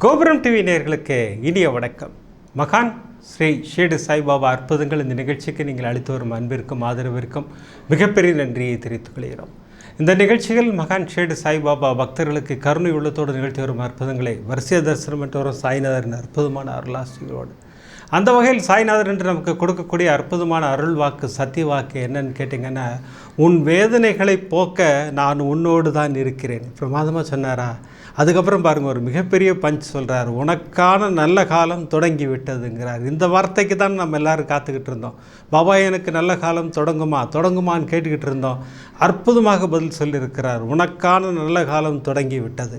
கோபுரம் டிவி நேயர்களுக்கு இனிய வணக்கம். மகான் ஸ்ரீ ஷீரடி சாய்பாபா அற்புதங்கள் இந்த நிகழ்ச்சிக்கு நீங்கள் அளித்து வரும் அன்பிற்கும் ஆதரவிற்கும் மிகப்பெரிய நன்றியை தெரிவித்துக் கொள்கிறோம். இந்த நிகழ்ச்சிகள் மகான் ஷீரடி சாய்பாபா பக்தர்களுக்கு கருணை உள்ளத்தோடு நிகழ்த்தி வரும் அற்புதங்களை வரிசை தரிசனம் என்று வரும் சாய்நாதரின் அற்புதமான அருளாசிகளோடு அந்த வகையில் சாய்நாதர் என்று நமக்கு கொடுக்கக்கூடிய அற்புதமான அருள் வாக்கு சத்திய வாக்கு என்னன்னு கேட்டிங்கன்னா, உன் வேதனைகளை போக்க நான் உன்னோடு தான் இருக்கிறேன். பிரமாதமாக சொன்னாரா? அதுக்கப்புறம் பாருங்கள், ஒரு மிகப்பெரிய பஞ்ச் சொல்கிறார், உனக்கான நல்ல காலம் தொடங்கி விட்டதுங்கிறார். இந்த வார்த்தைக்கு தான் நம்ம எல்லோரும் காத்துக்கிட்டு இருந்தோம். பாபா எனக்கு நல்ல காலம் தொடங்குமான்னு கேட்டுக்கிட்டு இருந்தோம். அற்புதமாக பதில் சொல்லியிருக்கிறார், உனக்கான நல்ல காலம் தொடங்கி விட்டது.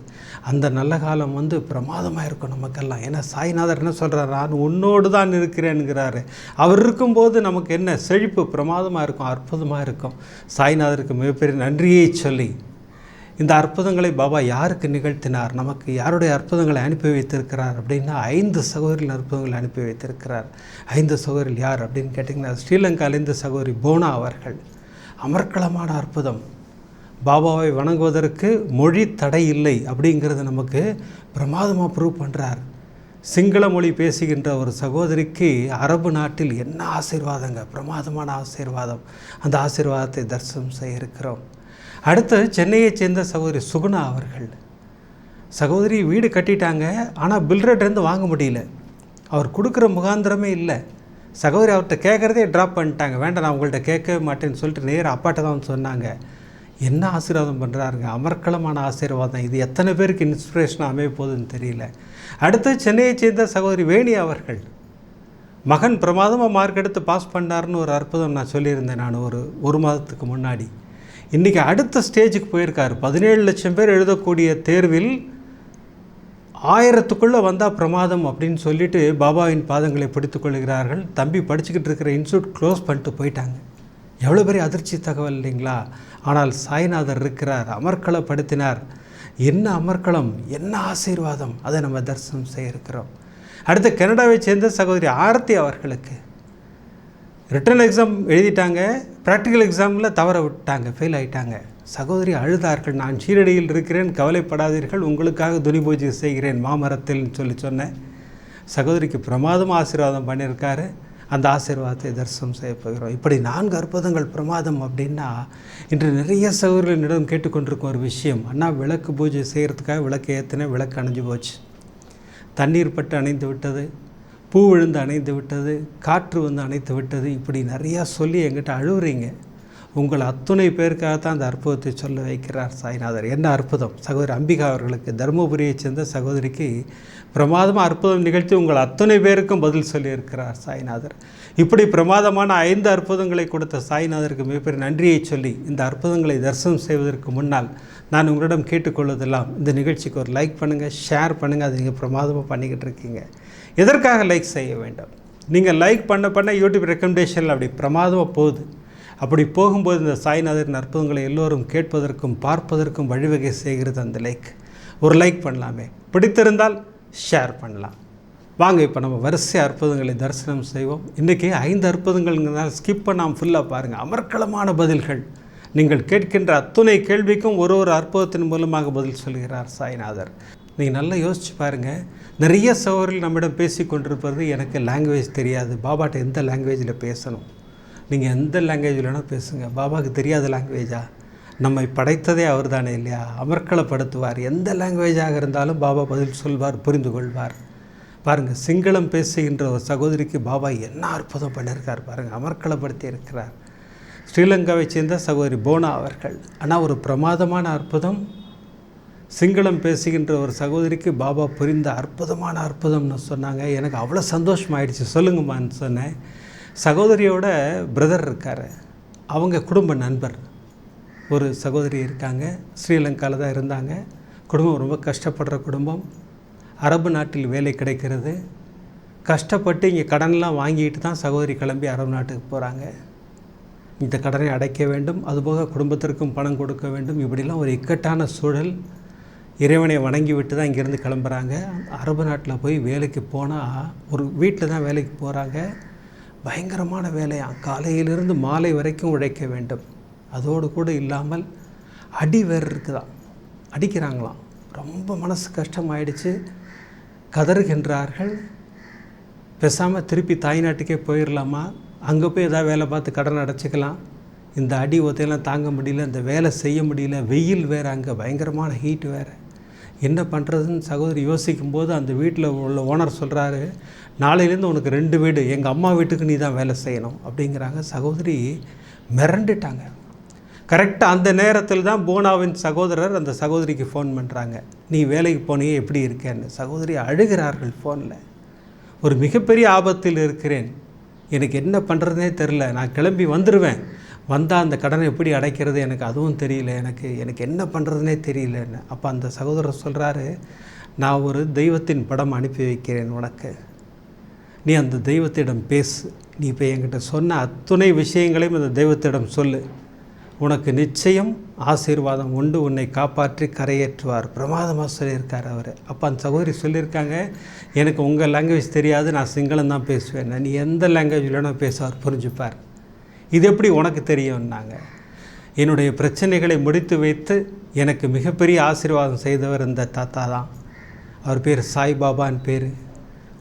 அந்த நல்ல காலம் பிரமாதமாக இருக்கும் நமக்கெல்லாம். ஏன்னா சாய்நாதர் என்ன சொல்கிறார், நான் உன்னோடு தான் இருக்கிறேன்கிறாரு. அவர் இருக்கும்போது நமக்கு என்ன செழிப்பு பிரமாதமாக இருக்கும், அற்புதமாக இருக்கும். சாய்நாதருக்கு மிகப்பெரிய நன்றியை சொல்லி இந்த அற்புதங்களை பாபா யாருக்கு நிகழ்த்தினார், நமக்கு யாருடைய அற்புதங்களை அனுப்பி வைத்திருக்கிறார் அப்படின்னா 5 சகோதரிகள் அற்புதங்களை அனுப்பி வைத்திருக்கிறார். 5 சகோதரிகள் யார் அப்படின்னு கேட்டிங்கன்னா, ஸ்ரீலங்காவிலிருந்து சகோதரி போனா அவர்கள். அமர்க்களமான அற்புதம். பாபாவை வணங்குவதற்கு மொழி தடை இல்லை அப்படிங்கிறது நமக்கு பிரமாதமாக ப்ரூவ் பண்ணுறார். சிங்கள மொழி பேசுகின்ற ஒரு சகோதரிக்கு அரபு நாட்டில் என்ன ஆசீர்வாதங்க, பிரமாதமான ஆசீர்வாதம். அந்த ஆசீர்வாதத்தை தரிசனம் செய்ய இருக்கிறோம். அடுத்து சென்னையைச் சேர்ந்த சகோதரி சுகுணா அவர்கள். சகோதரி வீடு கட்டிட்டாங்க, ஆனால் பில்ரேட்லேருந்து வாங்க முடியல. அவர் கொடுக்குற முகாந்திரமே இல்லை. சகோதரி அவர்கிட்ட கேட்குறதே ட்ராப் பண்ணிட்டாங்க. வேண்டாம், நான் உங்கள்கிட்ட கேட்கவே மாட்டேன்னு சொல்லிட்டு நேராக அப்பாட்ட தான் சொன்னாங்க. என்ன ஆசீர்வாதம் பண்ணுறாருங்க, அமர்க்களமான ஆசீர்வாதம். இது எத்தனை பேருக்கு இன்ஸ்பிரேஷனாக அமைய போகுதுன்னு தெரியல. அடுத்து சென்னையைச் சேர்ந்த சகோதரி வேணி அவர்கள். மகன் பிரமாதமாக மார்க் எடுத்து பாஸ் பண்ணார்னு ஒரு அற்புதம் நான் சொல்லியிருந்தேன் நான் ஒரு மாதத்துக்கு முன்னாடி. இன்றைக்கி அடுத்த ஸ்டேஜுக்கு போயிருக்கார். 17 லட்சம் பேர் எழுதக்கூடிய தேர்வில் 1000க்குள்ளே வந்தால் பிரமாதம் அப்படின்னு சொல்லிட்டு பாபாவின் பாதங்களை பிடித்து கொள்கிறார்கள். தம்பி படிச்சுக்கிட்டு இருக்கிற இன்ஸ்டியூட் க்ளோஸ் பண்ணிட்டு போயிட்டாங்க. எவ்வளோ பெரிய அதிர்ச்சி தகவல் இல்லைங்களா? ஆனால் சாய்நாதர் இருக்கிறார், அமர்க்களப்படுத்தினார். என்ன அமர்க்களம், என்ன ஆசீர்வாதம், அதை நம்ம தரிசனம் செய்ய இருக்கிறோம். அடுத்து கனடாவை சேர்ந்த சகோதரி ஆரத்தி அவர்களுக்கு ரிட்டன் எக்ஸாம் எழுதிட்டாங்க, ப்ராக்டிக்கல் எக்ஸாமில் தவற விட்டாங்க, ஃபெயில் ஆகிட்டாங்க. சகோதரி அழுதார்கள், நான் ஷீரடியில் இருக்கிறேன், கவலைப்படாதீர்கள், உங்களுக்காக துணி பூஜை செய்கிறேன் மாமரத்தில்னு சொன்னேன். சகோதரிக்கு பிரமாதமாக ஆசீர்வாதம் பண்ணியிருக்காரு. அந்த ஆசீர்வாதத்தை தரிசனம் செய்ய போகிறோம். இப்படி 4 அற்புதங்கள் பிரமாதம் அப்படின்னா, இன்று நிறைய சகோதரிகளிடம் கேட்டுக்கொண்டிருக்கும் ஒரு விஷயம், அண்ணா விளக்கு பூஜை செய்கிறதுக்காக விளக்கு ஏற்றின, விளக்கு அணைஞ்சு போச்சு, தண்ணீர் பட்டு அணைந்து விட்டது, பூ விழுந்து அணைந்து விட்டது, காற்று அணைத்து விட்டது, இப்படி நிறையா சொல்லி எங்கிட்ட அழுவுறீங்க. உங்கள் அத்துணை பேருக்காகத்தான் அந்த அற்புதத்தை சொல்ல வைக்கிறார் சாய்நாதர். என்ன அற்புதம்! சகோதரி அம்பிகா அவர்களுக்கு, தருமபுரியைச் சேர்ந்த சகோதரிக்கு பிரமாதமாக அற்புதம் நிகழ்த்தி உங்கள் அத்துணை பேருக்கும் பதில் சொல்லியிருக்கிறார் சாய்நாதர். இப்படி பிரமாதமான 5 அற்புதங்களை கொடுத்த சாய்நாதருக்கு மிகப்பெரிய நன்றியை சொல்லி இந்த அற்புதங்களை தரிசனம் செய்வதற்கு முன்னால் நான் உங்களிடம் கேட்டுக்கொள்வதெல்லாம், இந்த நிகழ்ச்சிக்கு ஒரு லைக் பண்ணுங்கள், ஷேர் பண்ணுங்கள். அது நீங்கள் பிரமாதமாக பண்ணிக்கிட்டு இருக்கீங்க. எதற்காக லைக் செய்ய வேண்டும்? நீங்கள் லைக் பண்ண யூடியூப் ரெக்கமெண்டேஷனில் அப்படி பிரமாதமாக போகுது. அப்படி போகும்போது இந்த சாய்நாதரின் அற்புதங்களை எல்லோரும் கேட்பதற்கும் பார்ப்பதற்கும் வழிவகை செய்கிறது அந்த லைக். ஒரு லைக் பண்ணலாமே, பிடித்திருந்தால் ஷேர் பண்ணலாம். வாங்க இப்போ நம்ம வரிசை அற்புதங்களை தரிசனம் செய்வோம். இன்றைக்கி 5 அற்புதங்கள்ங்கிறதால ஸ்கிப் பண்ணாமல் ஃபுல்லாக பாருங்கள். அமர்க்களமான பதில்கள். நீங்கள் கேட்கின்ற அத்துணை கேள்விக்கும் ஒரு அற்புதத்தின் மூலமாக பதில் சொல்கிறார் சாய்நாதர். நீங்கள் நல்லா யோசிச்சு பாருங்கள். நிறைய சகோதரர்கள் நம்மிடம் பேசி கொண்டிருப்பது, எனக்கு லாங்குவேஜ் தெரியாது, பாபாட்ட எந்த லாங்குவேஜில் பேசணும். நீங்கள் எந்த லாங்குவேஜில் வேணால் பேசுங்க, பாபாவுக்கு தெரியாத லாங்குவேஜா? நம்மை படைத்ததே அவர் தானே இல்லையா? அமர்க்களப்படுத்துவார். எந்த லாங்குவேஜாக இருந்தாலும் பாபா பதில் சொல்வார், புரிந்து கொள்வார். பாருங்கள், சிங்களம் பேசுகின்ற ஒரு சகோதரிக்கு பாபா என்ன அற்புதம் பண்ணியிருக்கார் பாருங்கள், அமர்க்களப்படுத்தி இருக்கிறார். ஸ்ரீலங்காவை சேர்ந்த சகோதரி போனா அவர்கள். ஆனால் ஒரு பிரமாதமான அற்புதம், சிங்களம் பேசுகின்ற ஒரு சகோதரிக்கு பாபா புரிந்த அற்புதமான அற்புதம்னு சொன்னாங்க. எனக்கு அவ்வளோ சந்தோஷமாயிடுச்சு. சொல்லுங்கம்மான்னு சொன்னேன். சகோதரியோட பிரதர் இருக்கார், அவங்க குடும்ப நண்பர். ஒரு சகோதரி இருக்காங்க, ஸ்ரீலங்காவில் தான் இருந்தாங்க. குடும்பம் ரொம்ப கஷ்டப்படுற குடும்பம். அரபு நாட்டில் வேலை கிடைக்கிறது. கஷ்டப்பட்டு இங்கே கடனெலாம் வாங்கிட்டு தான் சகோதரி கிளம்பி அரபு நாட்டுக்கு போகிறாங்க. இந்த கடனை அடைக்க வேண்டும், அதுபோக குடும்பத்திற்கும் பணம் கொடுக்க வேண்டும். இப்படிலாம் ஒரு இக்கட்டான சூழல். இறைவனை வணங்கி விட்டு தான் இங்கேருந்து கிளம்புறாங்க. அரபு நாட்டில் போய் வேலைக்கு போனால், ஒரு வீட்டில் தான் வேலைக்கு போகிறாங்க. பயங்கரமான வேலையாக, காலையிலிருந்து மாலை வரைக்கும் உழைக்க வேண்டும். அதோடு கூட இல்லாமல் அடி வேறு இருக்குதான், அடிக்கிறாங்களாம். ரொம்ப மனசு கஷ்டமாயிடுச்சு. கதறுகின்றார்கள். பேசாமல் திருப்பி தாய்நாட்டுக்கே போயிடலாமா, அங்கே போய் ஏதாவது வேலை பார்த்து கடன் அடைச்சிக்கலாம், இந்த அடி ஒத்தையெல்லாம் தாங்க முடியல, இந்த வேலை செய்ய முடியல, வெயில் வேறு, அங்கே பயங்கரமான ஹீட் வேறு, என்ன பண்ணுறதுன்னு சகோதரி யோசிக்கும்போது அந்த வீட்டில் உள்ள ஓனர் சொல்கிறாரு, நாளையிலேருந்து உனக்கு 2 வீடு, எங்கள் அம்மா வீட்டுக்கு நீ தான் வேலை செய்யணும் அப்படிங்கிறாங்க. சகோதரி மிரண்டுட்டாங்க. கரெக்டாக அந்த நேரத்தில் தான் பூனாவின் சகோதரர் அந்த சகோதரிக்கு ஃபோன் பண்ணுறாங்க, நீ வேலைக்கு போனியே எப்படி இருக்கேன்னு. சகோதரி அழுகிறார்கள் ஃபோனில். ஒரு மிகப்பெரிய ஆபத்தில் இருக்கிறேன், எனக்கு என்ன பண்ணுறதுனே தெரில, நான் கிளம்பி வந்துடுவேன், வந்தால் அந்த கடனை எப்படி அடைக்கிறது எனக்கு அதுவும் தெரியல, எனக்கு என்ன பண்ணுறதுனே தெரியலன்னு. அப்போ அந்த சகோதரர் சொல்கிறாரு, நான் ஒரு தெய்வத்தின் படம் அனுப்பி வைக்கிறேன் உனக்கு, நீ அந்த தெய்வத்திடம் பேசு, நீ இப்போ என்கிட்ட சொன்ன அத்துணை விஷயங்களையும் அந்த தெய்வத்திடம் சொல்லு, உனக்கு நிச்சயம் ஆசீர்வாதம் உண்டு, உன்னை காப்பாற்றி கரையேற்றுவார். பிரமாதமாக சொல்லியிருக்கார் அவர். அப்போ அந்த சகோதரி சொல்லியிருக்காங்க, எனக்கு உங்கள் லாங்குவேஜ் தெரியாது, நான் சிங்களம் தான் பேசுவேன், நீ எந்த லாங்குவேஜ் வேணும் பேச அவர் புரிஞ்சுப்பார், இது எப்படி உனக்கு தெரியும்னாங்க. என்னுடைய பிரச்சனைகளை முடித்து வைத்து எனக்கு மிகப்பெரிய ஆசீர்வாதம் செய்தவர் இந்த தாத்தா தான், அவர் பேர் சாய்பாபான்னு பேர்.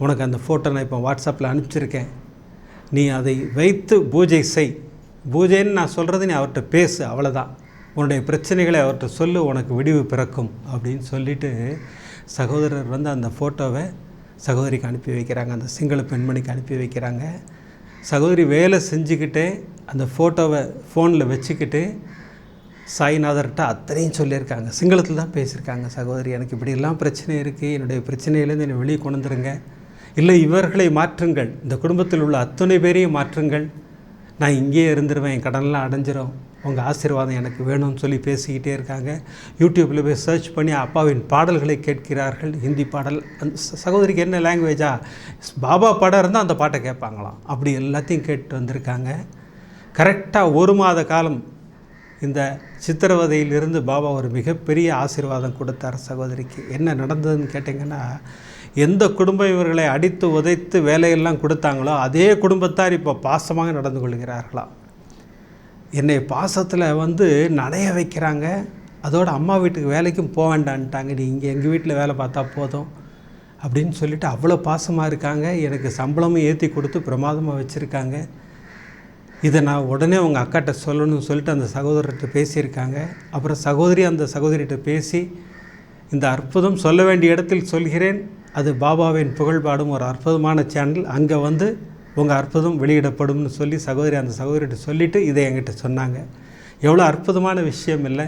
உனக்கு அந்த ஃபோட்டோ நான் இப்போ வாட்ஸ்அப்பில் அனுப்பிச்சிருக்கேன், நீ அதை வைத்து பூஜை செய், பூஜைன்னு நான் சொல்கிறது நீ அவர்கிட்ட பேசு, அவ்வளோதான், உன்னுடைய பிரச்சனைகளை அவர்கிட்ட சொல்லு, உனக்கு விடிவு பிறக்கும் அப்படின்னு சொல்லிவிட்டு சகோதரர் வந்து அந்த ஃபோட்டோவை சகோதரிக்கு அனுப்பி வைக்கிறாங்க, அந்த சிங்கள பெண்மணிக்கு அனுப்பி வைக்கிறாங்க. சகோதரி வேலை செஞ்சுக்கிட்டே அந்த ஃபோட்டோவை ஃபோனில் வச்சுக்கிட்டு சாய்நாதர்கிட்ட அத்தனையும் சொல்லியிருக்காங்க, சிங்களத்தில் தான் பேசியிருக்காங்க. சகோதரி, எனக்கு இப்படியெல்லாம் பிரச்சனை இருக்குது, என்னுடைய பிரச்சனையிலேருந்து என்னை வெளியே கொண்டு வந்துருங்க, இல்லை இவர்களை மாற்றுங்கள், இந்த குடும்பத்தில் உள்ள அத்தனை பேரையும் மாற்றுங்கள், நான் இங்கேயே இருந்துருவேன், என் கடனெலாம் அடைஞ்சிரும், உங்கள் ஆசீர்வாதம் எனக்கு வேணும்னு சொல்லி பேசிக்கிட்டே இருக்காங்க. யூடியூப்பில் போய் சர்ச் பண்ணி அப்பாவின் பாடல்களை கேட்கிறார்கள், ஹிந்தி பாடல். அந்த சகோதரிக்கு என்ன லாங்குவேஜா, பாபா பாடம் இருந்தால் அந்த பாட்டை கேட்பாங்களாம், அப்படி எல்லாத்தையும் கேட்டு வந்திருக்காங்க. கரெக்டாக 1 மாத காலம் இந்த சித்திரவதையிலிருந்து பாபா ஒரு மிகப்பெரிய ஆசீர்வாதம் கொடுத்தார் சகோதரிக்கு. என்ன நடந்ததுன்னு கேட்டிங்கன்னா, எந்த குடும்பம் இவர்களை அடித்து உதைத்து வேலையெல்லாம் கொடுத்தாங்களோ அதே குடும்பத்தார் இப்போ பாசமாக நடந்து கொள்கிறார்களாம். என்னை பாசத்தில் வந்து நனைய வைக்கிறாங்க, அதோட அம்மா வீட்டுக்கு வேலைக்கும் போக வேண்டான்ட்டாங்க, நீ இங்கே எங்கள் வீட்டில் வேலை பார்த்தா போதும் அப்படின்னு சொல்லிவிட்டு அவ்வளோ பாசமாக இருக்காங்க. எனக்கு சம்பளமும் ஏற்றி கொடுத்து பிரமாதமாக வச்சுருக்காங்க. இதை நான் உடனே உங்கள் அக்காட்ட சொல்லணும்னு சொல்லிட்டு அந்த சகோதரர்கிட்ட பேசியிருக்காங்க. அப்புறம் சகோதரி அந்த சகோதரிகிட்ட பேசி, இந்த அற்புதம் சொல்ல வேண்டிய இடத்தில் சொல்கிறேன், அது பாபாவின் புகழ்பாடும் ஒரு அற்புதமான சேனல், அங்கே வந்து உங்கள் அற்புதம் வெளியிடப்படும்னு சொல்லி சகோதரி அந்த சகோதரிகிட்ட சொல்லிவிட்டு இதை என்கிட்ட சொன்னாங்க. எவ்வளோ அற்புதமான விஷயம் இல்லை.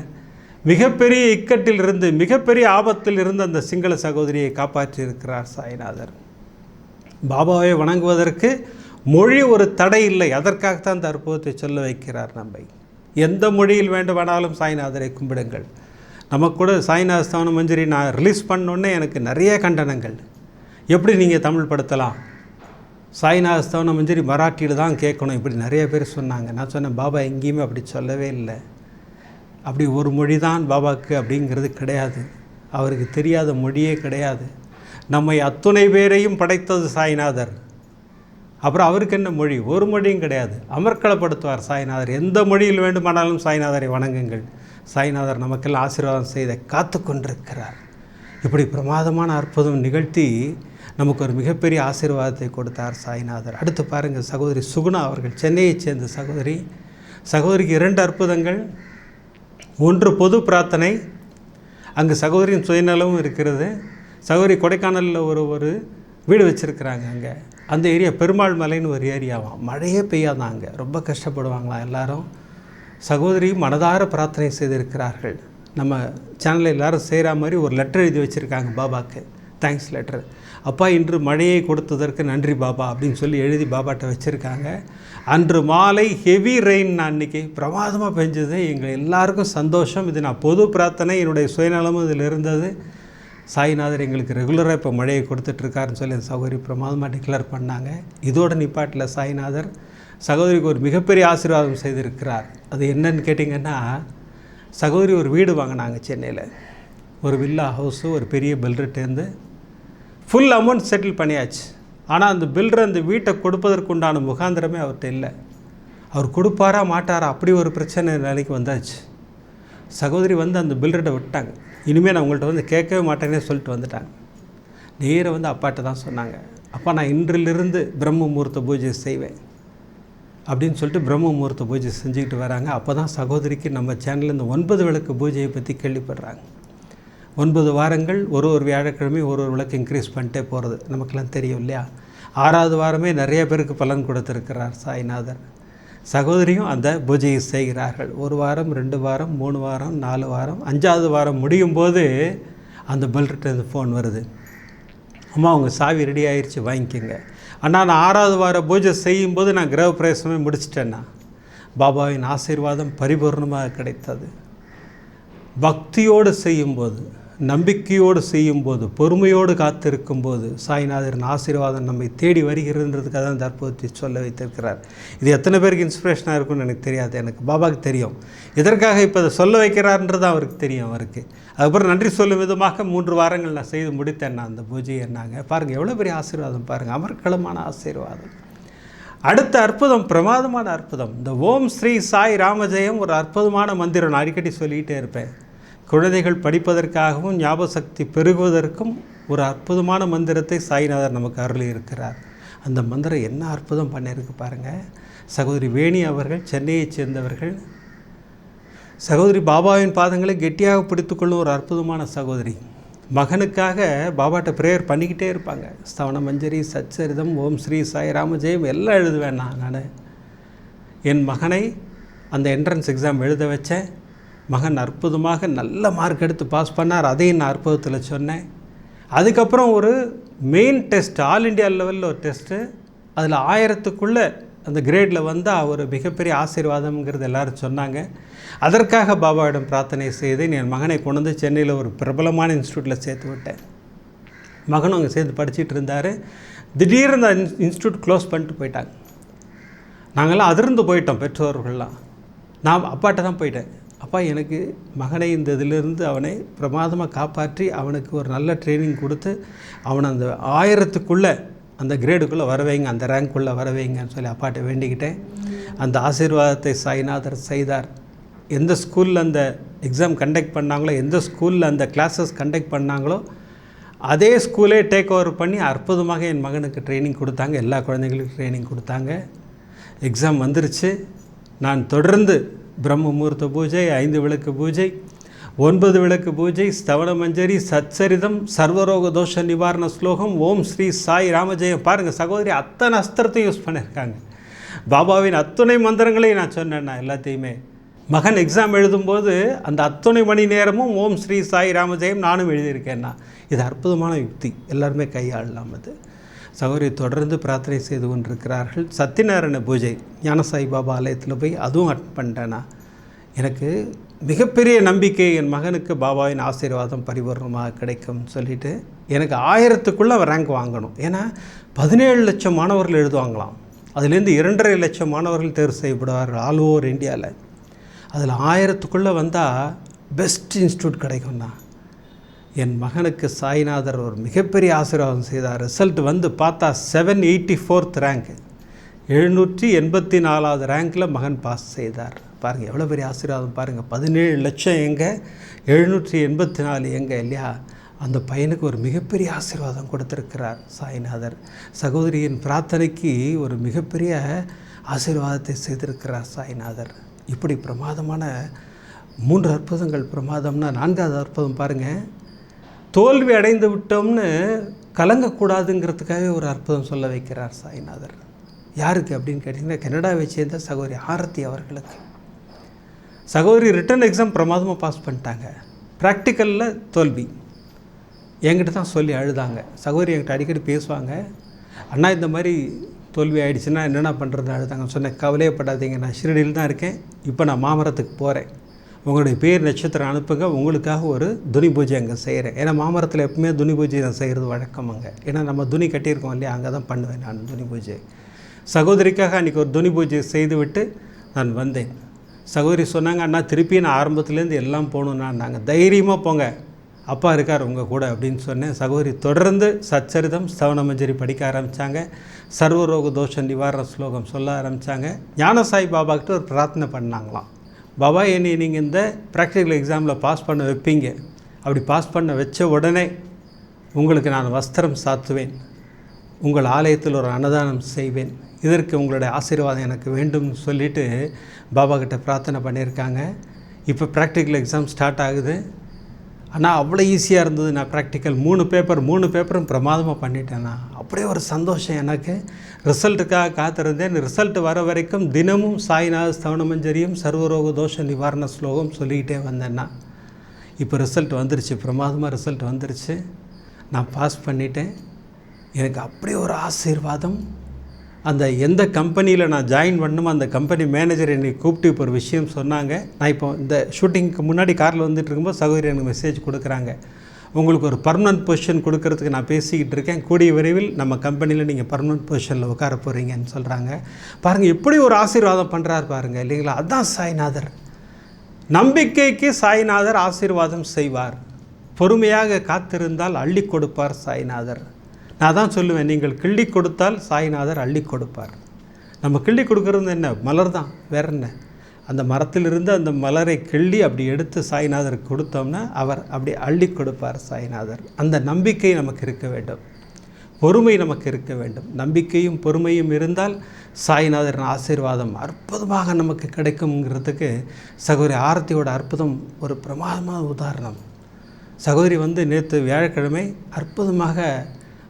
மிகப்பெரிய இக்கட்டில் இருந்து மிகப்பெரிய ஆபத்தில் இருந்து அந்த சிங்கள சகோதரியை காப்பாற்றி இருக்கிறார் சாய்நாதர். பாபாவை வணங்குவதற்கு மொழி ஒரு தடை இல்லை, அதற்காகத்தான் அந்த அற்புதத்தை சொல்ல வைக்கிறார். நம்மை எந்த மொழியில் வேண்டுமானாலும் சாய்நாதரை கும்பிடுங்கள். நமக்கு கூட சாய்நாத ஸ்தவன மஞ்சரி நான் ரிலீஸ் பண்ணோன்னே எனக்கு நிறைய கண்டனங்கள், எப்படி நீங்கள் தமிழ் படுத்தலாம், சாய்நாத ஸ்தவன மஞ்சரி மராட்டியில் தான் கேட்கணும், இப்படி நிறைய பேர் சொன்னாங்க. நான் சொன்னேன், பாபா எங்கேயுமே அப்படி சொல்லவே இல்லை, அப்படி ஒரு மொழி தான் பாபாவுக்கு அப்படிங்கிறது கிடையாது, அவருக்கு தெரியாத மொழியே கிடையாது. நம்மை அத்துணை பேரையும் படைத்தது சாய்நாதர், அப்புறம் அவருக்கு என்ன மொழி, ஒரு மொழியும் கிடையாது, அமர்க்களப்படுத்துவார் சாய்நாதர். எந்த மொழியில் வேண்டுமானாலும் சாய்நாதரை வணங்குங்கள், சாய்நாதர் நமக்கெல்லாம் ஆசீர்வாதம் செய்த காத்து கொண்டிருக்கிறார். இப்படி பிரமாதமான அற்புதம் நிகழ்த்தி நமக்கு ஒரு மிகப்பெரிய ஆசீர்வாதத்தை கொடுத்தார் சாய்நாதர். அடுத்து பாருங்கள், சகோதரி சுகுணா அவர்கள், சென்னையைச் சேர்ந்த சகோதரி. சகோதரிக்கு 2 அற்புதங்கள். ஒன்று பொது பிரார்த்தனை, அங்கு சகோதரியின் சுயநலமும் இருக்கிறது. சகோதரி கொடைக்கானலில் ஒரு வீடு வச்சுருக்கிறாங்க, அங்கே அந்த ஏரியா பெருமாள் மலைன்னு ஒரு ஏரியாவாம், மழையே பெய்யாதான், அங்கே ரொம்ப கஷ்டப்படுவாங்களாம் எல்லாரும். சகோதரி மனதார பிரார்த்தனை செய்திருக்கிறார்கள். நம்ம சேனலில் எல்லோரும் செய்கிற மாதிரி ஒரு லெட்டர் எழுதி வச்சுருக்காங்க பாபாவுக்கு, தேங்க்ஸ் லெட்டர். அப்பா இன்று மழையை கொடுத்ததற்கு நன்றி பாபா அப்படின்னு சொல்லி எழுதி பாபாட்ட வச்சுருக்காங்க. அன்று மாலை ஹெவி ரெயின் அன்றைக்கி பிரமாதமாக பெஞ்சது, எங்கள் எல்லாருக்கும் சந்தோஷம். இது நான் பொது பிரார்த்தனை, என்னுடைய சுயநலமும் இதில் இருந்தது. சாய்நாதர் எங்களுக்கு ரெகுலராக இப்போ மழையை கொடுத்துட்ருக்காருன்னு சொல்லி அந்த சகோதரி பிரமாதமாக டிக்ளேர் பண்ணாங்க. இதோட நிப்பாட்டில் சாய்நாதர் சகோதரிக்கு ஒரு மிகப்பெரிய ஆசீர்வாதம் செய்திருக்கிறார். அது என்னன்னு கேட்டிங்கன்னா, சகோதரி ஒரு வீடு வாங்கினாங்க சென்னையில், ஒரு வில்லா ஹவுஸு, ஒரு பெரிய பில்டர்கிட்டேருந்து ஃபுல் அமௌண்ட் செட்டில் பண்ணியாச்சு. ஆனால் அந்த பில்டர் அந்த வீட்டை கொடுப்பதற்கு உண்டான முகாந்திரமே அவர்கிட்ட இல்லை. அவர் கொடுப்பாரா மாட்டாரா அப்படி ஒரு பிரச்சனை நிலைக்கு வந்தாச்சு. சகோதரி வந்து அந்த பில்டர்கிட்ட விட்டாங்க, இனிமேல் நான் உங்கள்கிட்ட வந்து கேட்கவே மாட்டேன்னே சொல்லிட்டு வந்துட்டாங்க. நேராக வந்து அப்பாட்ட தான் சொன்னாங்க, அப்பா நான் இன்றிலிருந்து பிரம்ம முகூர்த்த பூஜை செய்வேன் அப்படின்னு சொல்லிட்டு பிரம்ம முகூர்த்த பூஜை செஞ்சுக்கிட்டு வராங்க. அப்போ தான் சகோதரிக்கு நம்ம சேனலில் இந்த 9 விளக்கு பூஜையை பற்றி கேள்விப்படுறாங்க. 9 வாரங்கள் ஒரு வியாழக்கிழமை ஒரு விளக்கு இன்க்ரீஸ் பண்ணிட்டே போகிறது நமக்கெல்லாம் தெரியும் இல்லையா. 6வது வாரமே நிறைய பேருக்கு பலன் கொடுத்துருக்கிறார் சாய்நாதர். சகோதரியும் அந்த பூஜையை செய்கிறார்கள். 1 வாரம், 2 வாரம், 3 வாரம், 4 வாரம், 5வது வாரம் முடியும் போது அந்த பெல்கிட்ட ஃபோன் வருது, அம்மா உங்கள் சாவி ரெடி ஆயிடுச்சு வாங்கிக்கோங்க. அண்ணா நான் 6வது வார பூஜை செய்யும்போது நான் கிரக பிரவேசமே முடிச்சிட்டேன்னா. பாபாவின் ஆசீர்வாதம் பரிபூர்ணமாக கிடைத்தது. பக்தியோடு செய்யும்போது, நம்பிக்கையோடு செய்யும்போது, பொறுமையோடு காத்திருக்கும்போது சாய்நாதரின் ஆசீர்வாதம் நம்மை தேடி வருகிறதுன்றதுக்காக தான் இந்த அற்புதத்தை சொல்ல வைத்திருக்கிறார். இது எத்தனை பேருக்கு இன்ஸ்பிரேஷனாக இருக்கும்னு எனக்கு தெரியாது, எனக்கு பாபாவுக்கு தெரியும். எதற்காக இப்போ அதை சொல்ல வைக்கிறார்ன்றது அவருக்கு தெரியும். அவருக்கு அதுக்கப்புறம் நன்றி சொல்லும் விதமாக 3 வாரங்கள் நான் செய்து முடித்தேன் நான் அந்த பூஜையை. என்னாங்க பாருங்கள் எவ்வளோ பெரிய ஆசீர்வாதம் பாருங்கள், அமர்க்களமான ஆசீர்வாதம். அடுத்த அற்புதம், பிரமாதமான அற்புதம். இந்த ஓம் ஸ்ரீ சாய் ராமஜெயம் ஒரு அற்புதமான மந்திரம். நான் அடிக்கடி சொல்லிகிட்டே இருப்பேன். குழந்தைகள் படிப்பதற்காகவும் ஞாபக சக்தி பெருகுவதற்கும் ஒரு அற்புதமான மந்திரத்தை சாய்நாதர் நமக்கு அருளி இருக்கிறார். அந்த மந்திரம் என்ன அற்புதம் பண்ணியிருக்கு பாருங்கள். சகோதரி வேணி அவர்கள் சென்னையைச் சேர்ந்தவர்கள். சகோதரி பாபாவின் பாதங்களை கெட்டியாக பிடித்துக்கொள்ளும் ஒரு அற்புதமான சகோதரி. மகனுக்காக பாபாட்ட ப்ரேயர் பண்ணிக்கிட்டே இருப்பாங்க. ஸ்தவன மஞ்சரி, சச்சரிதம், ஓம் ஸ்ரீ சாய் ராமஜெயம் எல்லாம் எழுதுவேன் நான். என் மகனை அந்த என்ட்ரன்ஸ் எக்ஸாம் எழுத வச்சேன். மகன் அற்புதமாக நல்ல மார்க் எடுத்து பாஸ் பண்ணார். அதையும் நான் அற்புதத்தில் சொன்னேன். அதுக்கப்புறம் ஒரு மெயின் டெஸ்ட், ஆல் இண்டியா லெவலில் ஒரு டெஸ்ட்டு, அதில் 1000க்குள்ளே அந்த கிரேடில் வந்தால் ஒரு மிகப்பெரிய ஆசீர்வாதம்ங்கிறது எல்லோரும் சொன்னாங்க. அதற்காக பாபாவிடம் பிரார்த்தனை செய்தேன். என் மகனை கொண்டு வந்து சென்னையில் ஒரு பிரபலமான இன்ஸ்டியூட்டில் சேர்த்து விட்டேன். மகனும் அங்கே சேர்ந்து படிச்சுட்டு இருந்தார். திடீர்னு அந்த இன்ஸ்டியூட் க்ளோஸ் பண்ணிட்டு போயிட்டாங்க. நாங்கள்லாம் அதிர்ந்து போயிட்டோம் பெற்றோர்கள்லாம். நான் அப்பாட்ட தான் போயிட்டேன், அப்பா எனக்கு மகனை இந்த இதிலிருந்து அவனை பிரமாதமாக காப்பாற்றி அவனுக்கு ஒரு நல்ல ட்ரைனிங் கொடுத்து அவனை அந்த 1000க்குள்ளே அந்த கிரேடுக்குள்ளே வரவைங்க, அந்த ரேங்க்குள்ளே வரவைங்கன்னு சொல்லி அப்பாட்ட வேண்டிக்கிட்டேன். அந்த ஆசீர்வாதத்தை சாய்நாதர் செய்தார். எந்த ஸ்கூலில் அந்த எக்ஸாம் கண்டக்ட் பண்ணாங்களோ, எந்த ஸ்கூலில் அந்த கிளாஸஸ் கண்டக்ட் பண்ணாங்களோ அதே ஸ்கூலே டேக் ஓவர் பண்ணி அற்புதமாக என் மகனுக்கு ட்ரைனிங் கொடுத்தாங்க. எல்லா குழந்தைகளுக்கும் ட்ரைனிங் கொடுத்தாங்க. எக்ஸாம் வந்துருச்சு. நான் தொடர்ந்து பிரம்ம முகூர்த்த பூஜை, 5 விளக்கு பூஜை, 9 விளக்கு பூஜை, ஸ்தவன மஞ்சரி, சச்சரிதம், சர்வரோக தோஷ நிவாரண ஸ்லோகம், ஓம் ஸ்ரீ சாய் ராமஜெயம். பாருங்கள் சகோதரி அத்தனை அஸ்திரத்தையும் யூஸ் பண்ணியிருக்காங்க. பாபாவின் அத்துணை மந்திரங்களையும் நான் சொன்னேன். நான் எல்லாத்தையுமே மகன் எக்ஸாம் எழுதும்போது அந்த அத்துணை மணி நேரமும் ஓம் ஸ்ரீ சாய் ராமஜெயம் நானும் எழுதியிருக்கேன்னா. இது அற்புதமான யுக்தி, எல்லாருமே கையாளலாம். அது சகோதரி தொடர்ந்து பிரார்த்தனை செய்து கொண்டிருக்கிறார்கள். சத்யநாராயண பூஜை ஞானசாய் பாபா ஆலயத்தில் போய் அதுவும் அட்டன் பண்ணிட்டேன்னா. எனக்கு மிகப்பெரிய நம்பிக்கை என் மகனுக்கு பாபாவின் ஆசீர்வாதம் பரிபூர்ணமாக கிடைக்கும்னு சொல்லிவிட்டு எனக்கு 1000க்குள்ளே ரேங்க் வாங்கணும். ஏன்னா 17 லட்சம் மாணவர்கள் எழுதுவாங்களாம். அதுலேருந்து 2.5 லட்சம் மாணவர்கள் தேர்வு செய்யப்படுவார்கள் ஆல் ஓவர் இந்தியாவில். அதில் 1000க்குள்ளே வந்தால் பெஸ்ட் இன்ஸ்டியூட் கிடைக்கும்னா. என் மகனுக்கு சாய்நாதர் ஒரு மிகப்பெரிய ஆசீர்வாதம் செய்தார். ரிசல்ட் வந்து பார்த்தா 784th ரேங்க், 784வது ரேங்கில் மகன் பாஸ் செய்தார். பாருங்கள் எவ்வளோ பெரிய ஆசீர்வாதம் பாருங்கள். 17 லட்சம் எங்கே, 784 எங்கே இல்லையா. அந்த பையனுக்கு ஒரு மிகப்பெரிய ஆசீர்வாதம் கொடுத்துருக்கிறார் சாய்நாதர். சகோதரியின் பிரார்த்தனைக்கு ஒரு மிகப்பெரிய ஆசீர்வாதத்தை செய்திருக்கிறார் சாய்நாதர். இப்படி பிரமாதமான 3 அற்புதங்கள். பிரமாதம்னா 4வது அற்புதம் பாருங்கள். தோல்வி அடைந்து விட்டோம்னு கலங்கக்கூடாதுங்கிறதுக்காகவே ஒரு அற்புதம் சொல்ல வைக்கிறார் சாய்நாதர். யாருக்கு அப்படின்னு கேட்டிங்கன்னா கனடாவை சேர்ந்த சகோதரி ஆரத்தி அவர்களுக்கு. சகோதரி ரிட்டன் எக்ஸாம் பிரமாதமாக பாஸ் பண்ணிட்டாங்க. ப்ராக்டிக்கலில் தோல்வி. என்கிட்ட தான் சொல்லி அழுதாங்க. சகோதரி என்கிட்ட அடிக்கடி பேசுவாங்க, அண்ணா இந்த மாதிரி தோல்வி ஆகிடுச்சுன்னா என்னென்ன பண்ணுறதுன்னு அழுதாங்க. சொன்னேன் கவலையப்படாதீங்க, நான் ஷிரடியில் தான் இருக்கேன், இப்போ நான் மாமரத்துக்கு போகிறேன், உங்களுடைய பேர் நட்சத்திரம் அனுப்புங்க, உங்களுக்காக ஒரு துணி பூஜை அங்கே செய்கிறேன். ஏன்னா மாமரத்தில் எப்பவுமே துணி பூஜை நான் செய்கிறது வழக்கம் அங்கே. ஏன்னா நம்ம துணி கட்டியிருக்கோம் இல்லையா, அங்கே தான் பண்ணுவேன் நான் துணி பூஜை. சகோதரிக்காக அன்றைக்கி ஒரு துணி பூஜை செய்துவிட்டு நான் வந்தேன். சகோதரி சொன்னாங்க, அண்ணா திருப்பி நான் ஆரம்பத்துலேருந்து எல்லாம் போகணுன்னா. நாங்கள் தைரியமாக போங்க, அப்பா இருக்கார் உங்கள் கூட அப்படின்னு சொன்னேன். சகோதரி தொடர்ந்து சச்சரிதம், ஸ்தவன மஞ்சரி படிக்க ஆரம்பித்தாங்க. சர்வரோக தோஷ நிவாரண ஸ்லோகம் சொல்ல ஆரம்பித்தாங்க. ஞானசாய் பாபாக்கிட்ட ஒரு பிரார்த்தனை பண்ணாங்களாம். பாபா என்னை நீங்கள் இந்த ப்ராக்டிக்கல் எக்ஸாமில் பாஸ் பண்ண வைப்பீங்க, அப்படி பாஸ் பண்ண வச்ச உடனே உங்களுக்கு நான் வஸ்திரம் சாத்துவேன், உங்கள் ஆலயத்தில் ஒரு அன்னதானம் செய்வேன், இதற்கு உங்களுடைய ஆசீர்வாதம் எனக்கு வேண்டும்னு சொல்லிவிட்டு பாபா கிட்ட பிரார்த்தனை பண்ணியிருக்காங்க. இப்போ ப்ராக்டிக்கல் எக்ஸாம் ஸ்டார்ட் ஆகுது. ஆனால் அவ்வளோ ஈஸியாக இருந்தது. நான் ப்ராக்டிக்கல் 3 பேப்பரும் பிரமாதமாக பண்ணிட்டேன்னா அப்படியே ஒரு சந்தோஷம் எனக்கு. ரிசல்ட்டுக்காக காத்திருந்தேன். ரிசல்ட் வர வரைக்கும் தினமும் சாய்நாத ஸ்தவனமஞ்சரியும் சர்வரோக தோஷ நிவாரண ஸ்லோகம் சொல்லிக்கிட்டே வந்தேன்னா இப்போ ரிசல்ட் வந்துருச்சு. பிரமாதமாக ரிசல்ட் வந்துருச்சு. நான் பாஸ் பண்ணிட்டேன். எனக்கு அப்படியே ஒரு ஆசீர்வாதம். அந்த எந்த கம்பெனியில் நான் ஜாயின் பண்ணணுமோ அந்த கம்பெனி மேனேஜர் என்னை கூப்பிட்டு இப்போ ஒரு விஷயம் சொன்னாங்க. நான் இப்போ இந்த ஷூட்டிங்க்கு முன்னாடி காரில் வந்துட்டு இருக்கும்போது சகோதரி எனக்கு மெசேஜ் கொடுக்குறாங்க, உங்களுக்கு ஒரு பர்மனன்ட் பொசிஷன் கொடுக்கறதுக்கு நான் பேசிக்கிட்டு இருக்கேன், கூடிய விரைவில் நம்ம கம்பெனியில் நீங்கள் பர்மனன்ட் பொசிஷனில் உட்கார போகிறீங்கன்னு சொல்கிறாங்க. பாருங்கள் எப்படி ஒரு ஆசீர்வாதம் பண்ணுறார் பாருங்கள், இல்லைங்களா? அதுதான் சாய்நாதர். நம்பிக்கைக்கு சாய்நாதர் ஆசீர்வாதம் செய்வார். பொறுமையாக காத்திருந்தால் அள்ளி கொடுப்பார் சாய்நாதர். நான் தான் சொல்லுவேன், நீங்கள் கிள்ளி கொடுத்தால் சாய்நாதர் அள்ளி கொடுப்பார். நம்ம கிள்ளி கொடுக்குறது என்ன? மலர் தான், வேற என்ன? அந்த மரத்திலிருந்து அந்த மலரை கிள்ளி அப்படி எடுத்து சாய்நாதருக்கு கொடுத்தோம்னா அவர் அப்படி அள்ளி கொடுப்பார் சாய்நாதர். அந்த நம்பிக்கை நமக்கு இருக்க வேண்டும், பொறுமை நமக்கு இருக்க வேண்டும். நம்பிக்கையும் பொறுமையும் இருந்தால் சாய்நாதரின் ஆசீர்வாதம் அற்புதமாக நமக்கு கிடைக்குங்கிறதுக்கு சகோதரி ஆரத்தியோட அற்புதம் ஒரு பிரமாதமான உதாரணம். சகோதரி நேற்று வியாழக்கிழமை அற்புதமாக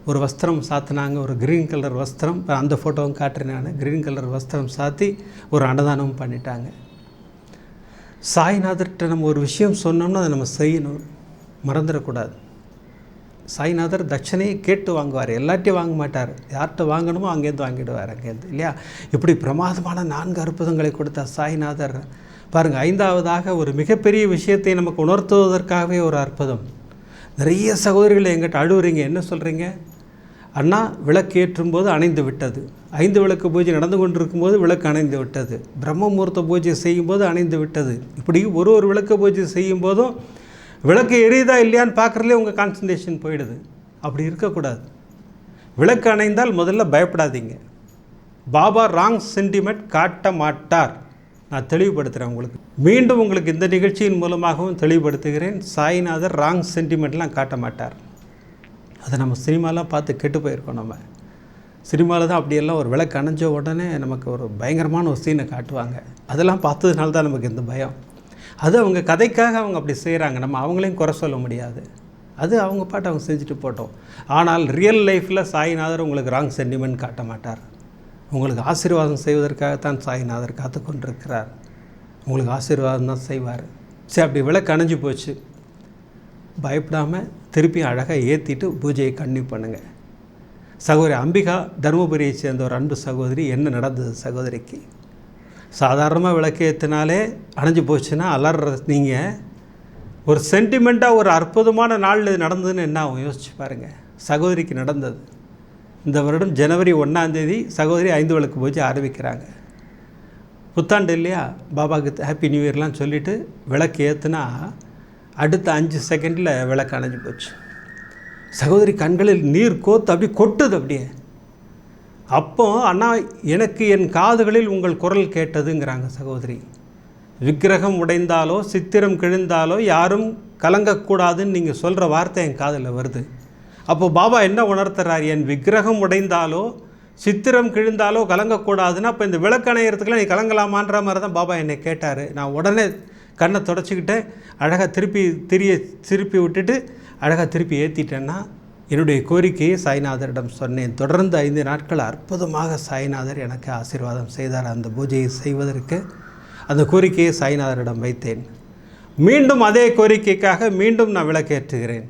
ஒரு வஸ்திரம் சாத்தினாங்க, ஒரு க்ரீன் கலர் வஸ்திரம். அந்த ஃபோட்டோவும் காட்டுறேன் நான். க்ரீன் கலர் வஸ்திரம் சாத்தி ஒரு அன்னதானமும் பண்ணிட்டாங்க. சாய்நாதர்கிட்ட நம்ம ஒரு விஷயம் சொன்னோம்னா அதை நம்ம செய்யணும், மறந்துடக்கூடாது. சாய்நாதர் தட்சணையை கேட்டு வாங்குவார், எல்லாட்டையும் வாங்க மாட்டார். யார்கிட்ட வாங்கணுமோ அங்கேருந்து வாங்கிடுவார், அங்கேருந்து, இல்லையா? இப்படி பிரமாதமான 4 அற்புதங்களை கொடுத்த சாய்நாதர் பாருங்கள். 5வதாக ஒரு மிகப்பெரிய விஷயத்தை நமக்கு உணர்த்துவதற்காகவே ஒரு அற்புதம். நிறைய சகோதரிகள் எங்கிட்ட அழுவுறீங்க, என்ன சொல்கிறீங்க? அண்ணா விளக்கு ஏற்றும் போது அணைந்து விட்டது, 5 விளக்கு பூஜை நடந்து கொண்டிருக்கும்போது விளக்கு அணைந்து விட்டது, பிரம்ம முகூர்த்த பூஜை செய்யும்போது அணைந்து விட்டது. இப்படி ஒரு விளக்கு பூஜை செய்யும் போதும் விளக்கு எரியுதா இல்லையான்னு பார்க்குறதுலே உங்கள் கான்சன்ட்ரேஷன் போயிடுது. அப்படி இருக்கக்கூடாது. விளக்கு அணைந்தால் முதல்ல பயப்படாதீங்க. பாபா ராங் சென்டிமெண்ட் காட்ட மாட்டார். நான் தெளிவுபடுத்துகிறேன் உங்களுக்கு. மீண்டும் உங்களுக்கு இந்த நிகழ்ச்சியின் மூலமாகவும் தெளிவுபடுத்துகிறேன். சாய்நாதர் ராங் சென்டிமெண்ட்லாம் காட்ட மாட்டார். அதை நம்ம சினிமாலாம் பார்த்து கெட்டு போயிருக்கோம். நம்ம சினிமாவில் தான் அப்படியெல்லாம் ஒரு விளக்கு அணைஞ்ச உடனே நமக்கு ஒரு பயங்கரமான ஒரு சீனை காட்டுவாங்க. அதெல்லாம் பார்த்ததுனால தான் நமக்கு இந்த பயம். அது அவங்க கதைக்காக அவங்க அப்படி செய்கிறாங்க. நம்ம அவங்களையும் குறை சொல்ல முடியாது. அது அவங்க பாட்டு அவங்க செஞ்சுட்டு போட்டோம். ஆனால் ரியல் லைஃப்பில் சாய்நாதர் உங்களுக்கு ராங் சென்டிமெண்ட் காட்ட மாட்டார். உங்களுக்கு ஆசீர்வாதம் செய்வதற்காகத்தான் சாய்நாதர் காத்து கொண்டிருக்கிறார். உங்களுக்கு ஆசீர்வாதம் தான் செய்வார். சரி, அப்படி விளக்கு அணைஞ்சு போச்சு, பயப்படாமல் திருப்பி அழகாக ஏற்றிட்டு பூஜையை கன்டினியூ பண்ணுங்கள். சகோதரி அம்பிகா தருமபுரியை சேர்ந்த ஒரு அன்பு சகோதரி, என்ன நடந்தது சகோதரிக்கு? சாதாரணமாக விளக்கு ஏற்றினாலே அணைஞ்சு போச்சுன்னா அலற நீங்கள் ஒரு சென்டிமெண்ட்டாக ஒரு அற்புதமான நாள் இது நடந்ததுன்னு என்ன ஆகும் யோசிச்சு பாருங்கள். சகோதரிக்கு நடந்தது. இந்த வருடம் ஜனவரி 1ஆம் தேதி சகோதரி 5 விளக்கு பூஜை ஆரம்பிக்கிறாங்க. புத்தாண்டு இல்லையா, பாபாவுக்கு ஹாப்பி நியூ இயர்லாம் சொல்லிவிட்டு விளக்கு ஏற்றுனா அடுத்த 5 செகண்டில் விளக்கு அணைஞ்சு போச்சு. சகோதரி கண்களில் நீர் கோத்து அப்படி கொட்டுது. அப்படியே அப்போ அண்ணா எனக்கு என் காதுகளில் உங்கள் குரல் கேட்டதுங்கிறாங்க சகோதரி. விக்கிரகம் உடைந்தாலோ சித்திரம் கிழிந்தாலோ யாரும் கலங்கக்கூடாதுன்னு நீங்கள் சொல்கிற வார்த்தை என் காதில் வருது. அப்போது பாபா என்ன உணர்த்துறார்? என் விக்கிரகம் உடைந்தாலோ சித்திரம் கிழிந்தாலோ கலங்கக்கூடாதுன்னா அப்போ இந்த விளக்கணையிறதுக்குலாம் நீ கலங்கலாமான்ற மாதிரி தான் பாபா என்னை கேட்டார். நான் உடனே கண்ணை தொடச்சிக்கிட்டு அழகாக திருப்பி விட்டுட்டு அழகாக திருப்பி ஏற்றிட்டேன்னா என்னுடைய கோரிக்கையை சாய்நாதரிடம் சொன்னேன். தொடர்ந்து 5 நாட்கள் அற்புதமாக சாய்நாதர் எனக்கு ஆசீர்வாதம் செய்தார். அந்த பூஜையை செய்வதற்கு அந்த கோரிக்கையை சாய்நாதரிடம் வைத்தேன். மீண்டும் அதே கோரிக்கைக்காக மீண்டும் நான் விளக்கேற்றுகிறேன்.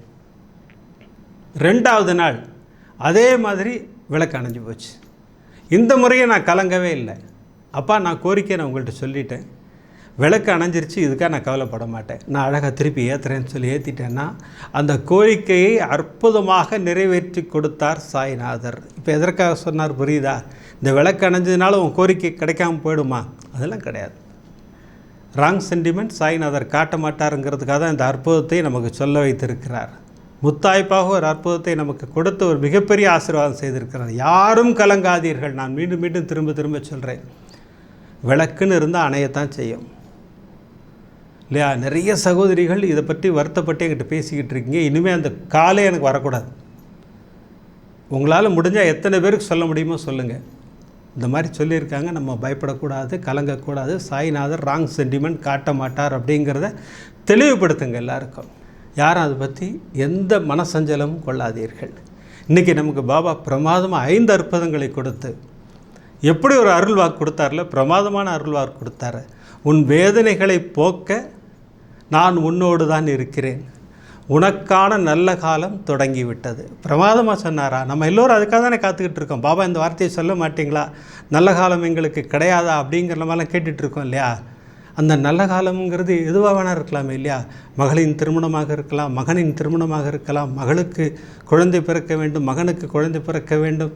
2வது நாள் அதே மாதிரி விளக்கு அணைஞ்சு போச்சு. இந்த முறையை நான் கலங்கவே இல்லை. அப்பா, நான் கோரிக்கையை நான் உங்கள்கிட்ட சொல்லிட்டேன், விளக்கு அணைஞ்சிருச்சு, இதுக்காக நான் கவலைப்பட மாட்டேன், நான் அழகாக திருப்பி ஏற்றுறேன்னு சொல்லி ஏற்றிட்டேன்னா அந்த கோரிக்கையை அற்புதமாக நிறைவேற்றி கொடுத்தார் சாய்நாதர். இப்போ எதற்காக சொன்னார் புரியுதா? இந்த விளக்கு அணைஞ்சதுனால உன் கோரிக்கை கிடைக்காம போயிடுமா? அதெல்லாம் கிடையாது. ராங் சென்டிமெண்ட் சாய்நாதர் காட்ட மாட்டாருங்கிறதுக்காக தான் இந்த அற்புதத்தை நமக்கு சொல்ல வைத்திருக்கிறார். முத்தாய்ப்பாக ஒரு அற்புதத்தை நமக்கு கொடுத்து ஒரு மிகப்பெரிய ஆசீர்வாதம் செய்திருக்கிறார். யாரும் கலங்காதீர்கள். நான் மீண்டும் மீண்டும் திரும்ப சொல்கிறேன், விளக்குன்னு இருந்தால் அணையத்தான் செய்யும் இல்லையா? நிறைய சகோதரிகள் இதை பற்றி வருத்தப்பட்டு என்கிட்ட பேசிக்கிட்டு இருக்கீங்க. இனிமேல் அந்த காலே எனக்கு வரக்கூடாது. உங்களால் முடிஞ்சால் எத்தனை பேருக்கு சொல்ல முடியுமோ சொல்லுங்கள். இந்த மாதிரி சொல்லியிருக்காங்க, நம்ம பயப்படக்கூடாது, கலங்கக்கூடாது, சாய்நாதர் ராங் சென்டிமெண்ட் காட்ட மாட்டார் அப்படிங்கிறத தெளிவுபடுத்துங்க எல்லாருக்கும். யாரும் அதை பற்றி எந்த மனசஞ்சலமும் கொள்ளாதீர்கள். இன்றைக்கி நமக்கு பாபா பிரமாதமாக 5 அற்புதங்களை கொடுத்து எப்படி ஒரு அருள்வாக்கு கொடுத்தார்ல, பிரமாதமான அருள்வாக்கு கொடுத்தார். உன் வேதனைகளை போக்க நான் உன்னோடு தான் இருக்கிறேன், உனக்கான நல்ல காலம் தொடங்கிவிட்டது. பிரமாதமாக சொன்னாரா? நம்ம எல்லோரும் அதுக்காக தானே காத்துக்கிட்டு இருக்கோம். பாபா இந்த வார்த்தையை சொல்ல மாட்டிங்களா, நல்ல காலம் எங்களுக்கு கிடையாதா அப்படிங்கிற மாதிரிலாம் கேட்டுட்ருக்கோம் இல்லையா? அந்த நல்ல காலம்ங்கிறது எதுவாக வேணால் இருக்கலாமே இல்லையா? மகளின் திருமணமாக இருக்கலாம், மகனின் திருமணமாக இருக்கலாம், மகளுக்கு குழந்தை பிறக்க வேண்டும், மகனுக்கு குழந்தை பிறக்க வேண்டும்,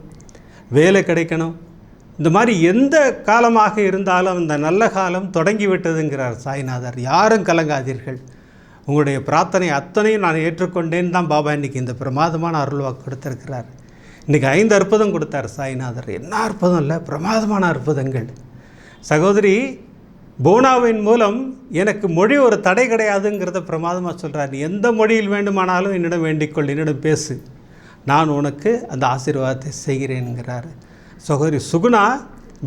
வேலை கிடைக்கணும். இந்த மாதிரி எந்த காலமாக இருந்தாலும் அந்த நல்ல காலம் தொடங்கிவிட்டதுங்கிறார் சாய்நாதர். யாரும் கலங்காதீர்கள், உங்களுடைய பிரார்த்தனை அத்தனையும் நான் ஏற்றுக்கொண்டேன்னு தான் பாபா இன்றைக்கி இந்த பிரமாதமான அருள்வாக்கு கொடுத்துருக்கிறார். இன்றைக்கி 5 அற்புதம் கொடுத்தார் சாய்நாதர். என்ன அற்புதம் இல்லை, பிரமாதமான அற்புதங்கள். சகோதரி போனாவின் மூலம் எனக்கு மொழி ஒரு தடை கிடையாதுங்கிறத பிரமாதமாக சொல்கிறார். நீ எந்த மொழியில் வேண்டுமானாலும் என்னிடம் வேண்டிக்கொள், என்னிடம் பேசு, நான் உனக்கு அந்த ஆசீர்வாதத்தை செய்கிறேன்கிறார். சகோதரி சுகுணா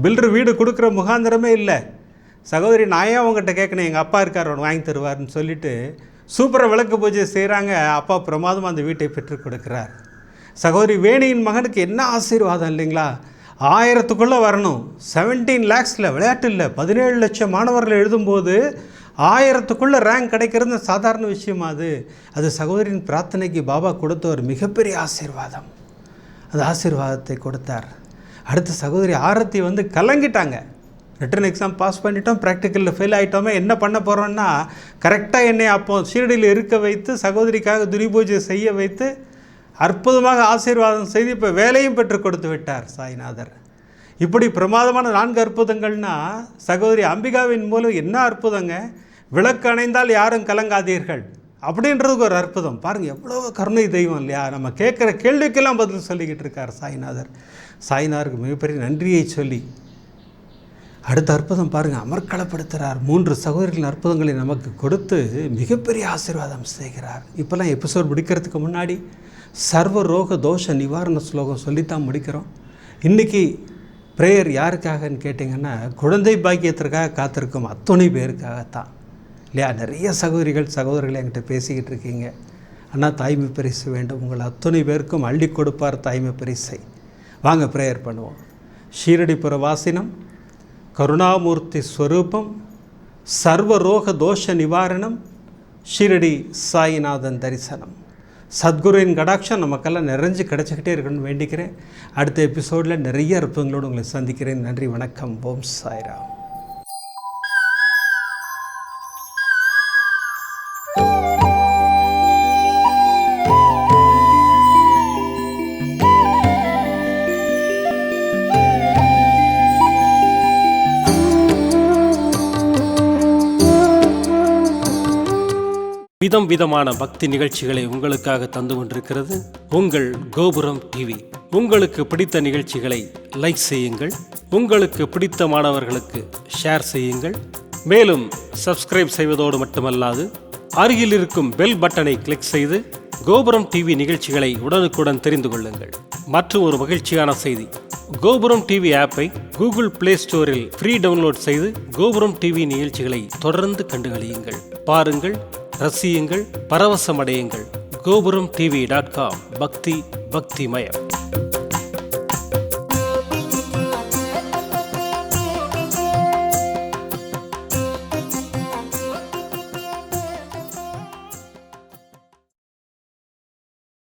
பில்டர் வீடு கொடுக்குற முகாந்திரமே இல்லை. சகோதரி நான் ஏன் உங்கள்கிட்ட கேட்கணும், எங்கள் அப்பா இருக்கார் ஒன்று வாங்கி தருவார்னு சொல்லிவிட்டு சூப்பராக விளக்கு பூஜை செய்கிறாங்க. அப்பா பிரமாதமாக அந்த வீட்டை பெற்றுக் கொடுக்குறார். சகோதரி வேணியின் மகனுக்கு என்ன ஆசீர்வாதம் இல்லைங்களா? 1000க்குள்ளே வரணும், 17 lakhஸில், விளையாட்டு இல்லை, 17 லட்சம் மாணவர்கள் எழுதும்போது 1000க்குள்ளே ரேங்க் கிடைக்கிறது சாதாரண விஷயமா? அது சகோதரியின் பிரார்த்தனைக்கு பாபா கொடுத்த ஒரு மிகப்பெரிய ஆசீர்வாதம். அந்த ஆசீர்வாதத்தை கொடுத்தார். அடுத்த சகோதரி ஆரத்தி வந்து கலங்கிட்டாங்க. ரிட்டன் எக்ஸாம் பாஸ் பண்ணிட்டோம், ப்ராக்டிக்கலில் ஃபெயில் ஆகிட்டோமே, என்ன பண்ண போகிறோன்னா கரெக்டாக என்னை அப்போது ஷீரடியில் இருக்க வைத்து சகோதரிக்காக துரி பூஜை செய்ய வைத்து அற்புதமாக ஆசீர்வாதம் செய்து இப்போ வேலையும் பெற்றுக் கொடுத்து விட்டார் சாய்நாதர். இப்படி பிரமாதமான 4 அற்புதங்கள்னா சகோதரி அம்பிகாவின் மூலம் என்ன அற்புதங்க. விளக்கு அணைந்தால் யாரும் கலங்காதீர்கள் அப்படின்றதுக்கு ஒரு அற்புதம். பாருங்கள் எவ்வளோ கருணை தெய்வம் இல்லையா? நம்ம கேட்குற கேள்விக்கெல்லாம் பதில் சொல்லிக்கிட்டு இருக்கார் சாய்நாதர். சாய்நாதருக்கு மிகப்பெரிய நன்றியை சொல்லி அடுத்த அற்புதம் பாருங்கள், அமர்க்களப்படுத்துகிறார். 3 சகோதரிகளின் அற்புதங்களை நமக்கு கொடுத்து மிகப்பெரிய ஆசீர்வாதம் செய்கிறார். இப்போல்லாம் எபிசோட் முடிக்கிறதுக்கு முன்னாடி சர்வ ரோக தோஷ நிவாரண ஸ்லோகம் சொல்லித்தான் முடிக்கிறோம். இன்றைக்கி ப்ரேயர் யாருக்காகன்னு கேட்டிங்கன்னா, குழந்தை பாக்கியத்திற்காக காத்திருக்கும் அத்தனை பேருக்காகத்தான் இல்லையா? நிறைய சகோதரிகள் என்கிட்ட பேசிக்கிட்டு இருக்கீங்க. அண்ணா தாய்மை பரிசு வேண்டும், உங்கள் அத்தனை பேருக்கும் அள்ளி கொடுப்பார் தாய்மை பரிசை. வாங்க ப்ரேயர் பண்ணுவோம். ஷீரடிபுர வாசினம், கருணாமூர்த்தி ஸ்வரூபம், சர்வரோக தோஷ நிவாரணம், ஷீரடி சாய்நாதன் தரிசனம். சத்குருவின் கடாட்சம் நமக்கெல்லாம் நிறைஞ்சு கிடச்சிக்கிட்டே இருக்கணும்னு வேண்டிக்கிறேன். அடுத்த எபிசோடில் நிறைய அற்புதங்களோடு உங்களை சந்திக்கிறேன். நன்றி, வணக்கம். ஓம் சாய்ராம். விதம் விதமான பக்தி நிகழ்ச்சிகளை உங்களுக்காக தந்து கொண்டிருக்கிறது உங்கள் கோபுரம் டிவி. உங்களுக்கு பிடித்த நிகழ்ச்சிகளை லைக் செய்யுங்கள், உங்களுக்கு பிடித்த மாணவர்களுக்கு ஷேர் செய்யுங்கள். மேலும் சப்ஸ்கிரைப் செய்வதோடு மட்டுமல்லாது அருகில் இருக்கும் பெல் பட்டனை கிளிக் செய்து கோபுரம் டிவி நிகழ்ச்சிகளை உடனுக்குடன் தெரிந்து கொள்ளுங்கள். மற்றும் ஒரு மகிழ்ச்சியான செய்தி, கோபுரம் டிவி ஆப்பை கூகுள் பிளே ஸ்டோரில் ஃப்ரீ டவுன்லோட் செய்து கோபுரம் டிவி நிகழ்ச்சிகளை தொடர்ந்து கண்டுகளியுங்கள், பாருங்கள், ரசியுங்கள், பரவசமடையுங்கள். gopuramtv.com. பக்தி பக்திமயம்.